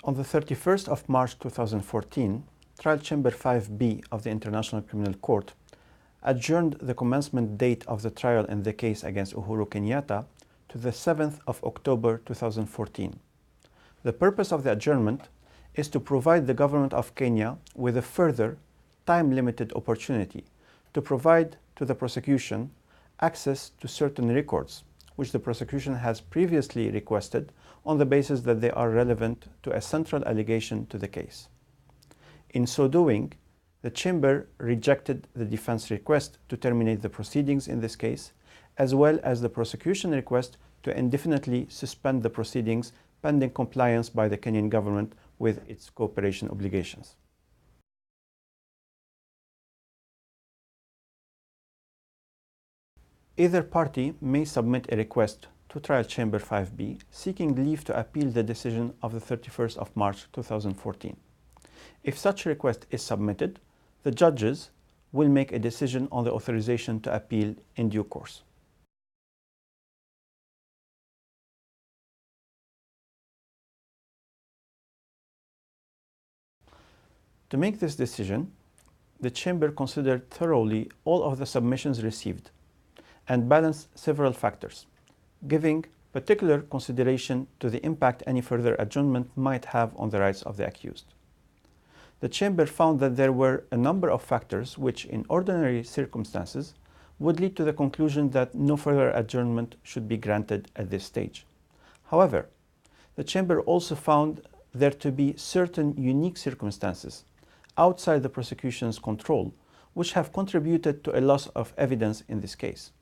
On the 31st of March 2014, Trial Chamber 5B of the International Criminal Court adjourned the commencement date of the trial in the case against Uhuru Kenyatta to the 7th of October 2014. The purpose of the adjournment is to provide the government of Kenya with a further time-limited opportunity to provide to the prosecution access to certain records, which the prosecution has previously requested on the basis that they are relevant to a central allegation to the case. In so doing, the Chamber rejected the defense request to terminate the proceedings in this case, as well as the prosecution request to indefinitely suspend the proceedings pending compliance by the Kenyan government with its cooperation obligations. Either party may submit a request to Trial Chamber 5B seeking leave to appeal the decision of the 31st of March 2014. If such request is submitted, the judges will make a decision on the authorization to appeal in due course. To make this decision, the Chamber considered thoroughly all of the submissions received and balanced several factors, giving particular consideration to the impact any further adjournment might have on the rights of the accused. The Chamber found that there were a number of factors which, in ordinary circumstances, would lead to the conclusion that no further adjournment should be granted at this stage. However, the Chamber also found there to be certain unique circumstances outside the prosecution's control which have contributed to a loss of evidence in this case.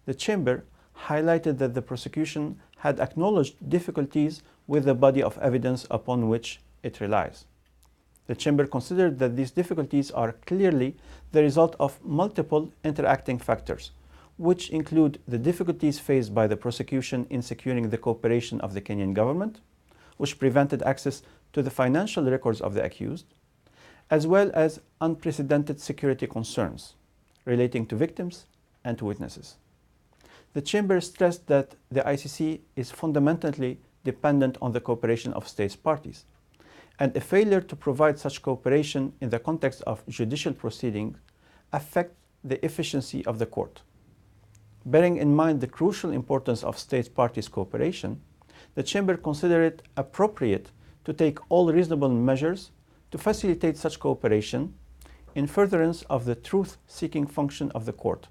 The Chamber highlighted that the prosecution had acknowledged difficulties with the body of evidence upon which it relies. The Chamber considered that these difficulties are clearly the result of multiple interacting factors, which include the difficulties faced by the prosecution in securing the cooperation of the Kenyan government, which prevented access to the financial records of the accused, as well as unprecedented security concerns relating to victims and to witnesses. The Chamber stressed that the ICC is fundamentally dependent on the cooperation of states parties, and a failure to provide such cooperation in the context of judicial proceedings affects the efficiency of the court. Bearing in mind the crucial importance of states parties' cooperation, the Chamber considered it appropriate to take all reasonable measures to facilitate such cooperation in furtherance of the truth-seeking function of the court,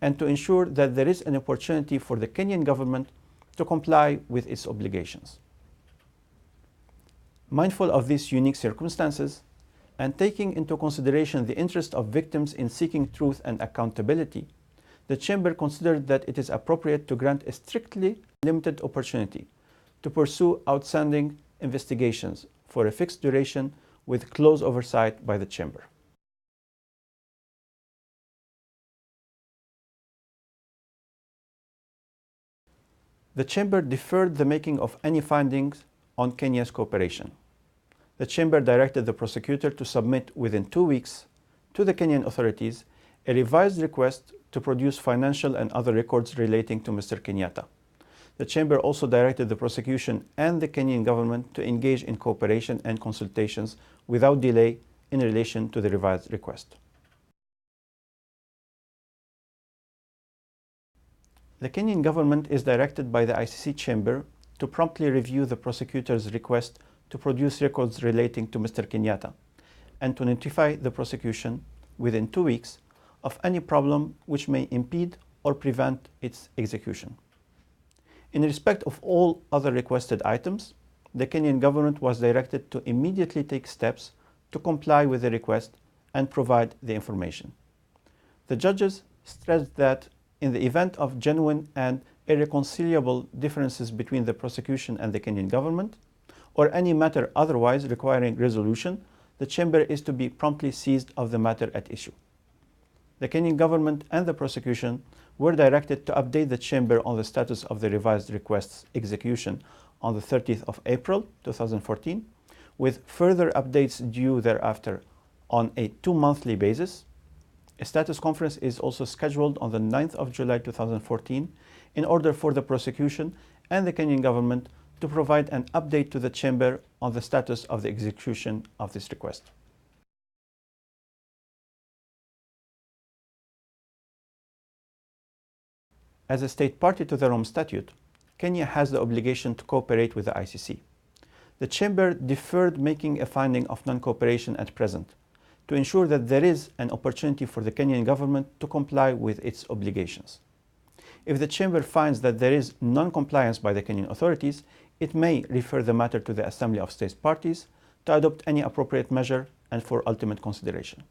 and to ensure that there is an opportunity for the Kenyan government to comply with its obligations. Mindful of these unique circumstances, and taking into consideration the interest of victims in seeking truth and accountability, the Chamber considered that it is appropriate to grant a strictly limited opportunity to pursue outstanding investigations for a fixed duration with close oversight by the Chamber. The Chamber deferred the making of any findings on Kenya's cooperation. The Chamber directed the prosecutor to submit within 2 weeks to the Kenyan authorities a revised request to produce financial and other records relating to Mr. Kenyatta. The Chamber also directed the prosecution and the Kenyan government to engage in cooperation and consultations without delay in relation to the revised request. The Kenyan government is directed by the ICC Chamber to promptly review the prosecutor's request to produce records relating to Mr. Kenyatta and to notify the prosecution within 2 weeks of any problem which may impede or prevent its execution. In respect of all other requested items, the Kenyan government was directed to immediately take steps to comply with the request and provide the information. The judges stressed that in the event of genuine and irreconcilable differences between the prosecution and the Kenyan government, or any matter otherwise requiring resolution, the Chamber is to be promptly seized of the matter at issue. The Kenyan government and the prosecution were directed to update the Chamber on the status of the revised request's execution on the 30th of April 2014, with further updates due thereafter on a 2-monthly basis. A status conference is also scheduled on the 9th of July 2014 in order for the prosecution and the Kenyan government to provide an update to the Chamber on the status of the execution of this request. As a state party to the Rome Statute, Kenya has the obligation to cooperate with the ICC. The Chamber deferred making a finding of non-cooperation at present to ensure that there is an opportunity for the Kenyan government to comply with its obligations. If the Chamber finds that there is non-compliance by the Kenyan authorities, it may refer the matter to the Assembly of State Parties to adopt any appropriate measure and for ultimate consideration.